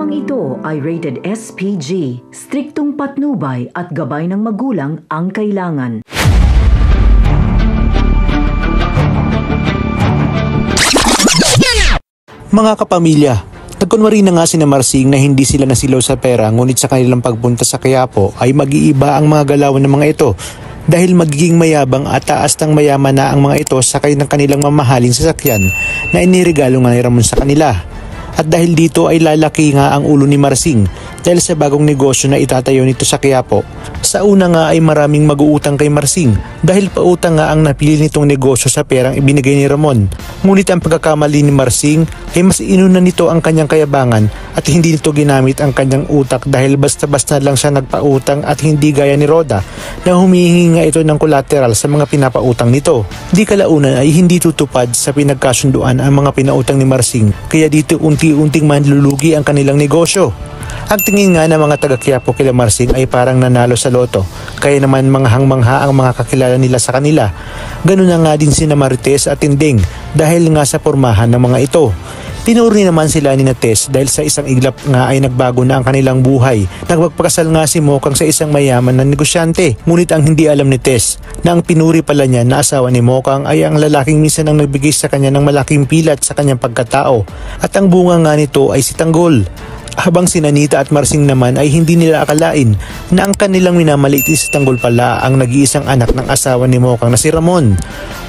Programang ito ay rated SPG, striktong patnubay at gabay ng magulang ang kailangan. Mga kapamilya, nagkunwari na nga si Marsing na hindi sila nasilaw sa pera, ngunit sa kanilang pagpunta sa Quiapo ay mag-iiba ang mga galawan ng mga ito dahil magiging mayabang at taas ng mayaman na ang mga ito sakay ng kanilang mamahaling sasakyan na inirigalo nga ni Ramon sa kanila. At dahil dito ay lalaki nga ang ulo ni Marsing dahil sa bagong negosyo na itatayo nito sa Quiapo. Sa una nga ay maraming mag-uutang kay Marsing dahil pautang nga ang napili nitong negosyo sa perang ibinigay ni Ramon. Ngunit ang pagkakamali ni Marsing ay mas inuna nito ang kanyang kayabangan at hindi nito ginamit ang kanyang utak dahil basta-basta lang siya nagpautang at hindi gaya ni Roda na humihingi nga ito ng collateral sa mga pinapautang nito. Di kalaunan ay hindi tutupad sa pinagkasunduan ang mga pinautang ni Marsing kaya dito unti-unting manlulugi ang kanilang negosyo. Ang tingin nga ng mga taga-Quiapo kila Marsing ay parang nanalo sa loto, kaya naman manghang-mangha ang mga kakilala nila sa kanila. Ganun na nga din sina Marites at Tinding dahil nga sa pormahan ng mga ito. Pinuri naman sila ni Tess dahil sa isang iglap nga ay nagbago na ang kanilang buhay. Nagpagpakasal nga si Mokang sa isang mayaman na negosyante. Ngunit ang hindi alam ni Tess na ang pinuri pala niya na asawa ni Mokang ay ang lalaking minsan ang nagbigay sa kanya ng malaking pilat sa kanyang pagkatao. At ang bunga nga nito ay si Tanggol. Habang si Nanita at Marsing naman ay hindi nila akalain na ang kanilang minamaliit si Tanggol pala ang nag-iisang anak ng asawa ni Mokang na si Ramon.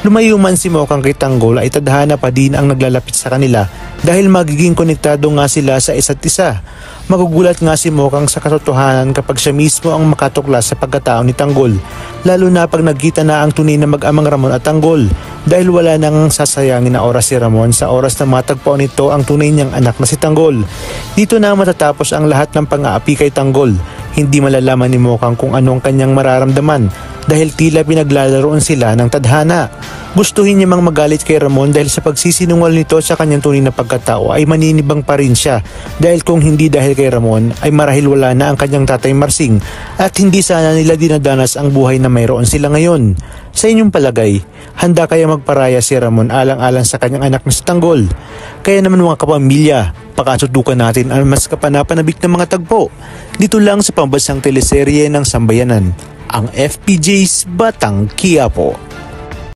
Lumayo man si Mokang kay Tanggol ay tadhana pa din ang naglalapit sa kanila dahil magiging konektado nga sila sa isa't isa. Magugulat nga si Mokang sa katotohanan kapag siya mismo ang makatuklas sa pagkatao ni Tanggol, lalo na pag nagkita na ang tunay na mag-amang Ramon at Tanggol dahil wala nang sasayangin na oras si Ramon sa oras na matagpuan nito ang tunay niyang anak na si Tanggol. Dito na matatapos ang lahat ng pang-aapi kay Tanggol. Hindi malalaman ni Mokang kung ano ang kanyang mararamdaman dahil tila pinaglalaroon sila ng tadhana. Gustuhin niya mang magalit kay Ramon dahil sa pagsisinungal nito sa kanyang tunay na pagkatao ay maninibang pa rin siya dahil kung hindi dahil kay Ramon ay marahil wala na ang kanyang tatay Marsing at hindi sana nila dinadanas ang buhay na mayroon sila ngayon. Sa inyong palagay, handa kaya magparaya si Ramon alang-alang sa kanyang anak na si Tanggol? Kaya naman mga kapamilya, pakasutukan natin ang mas kapanapanabik na mga tagpo dito lang sa pambansang teleserye ng Sambayanan, ang FPJ's Batang Quiapo.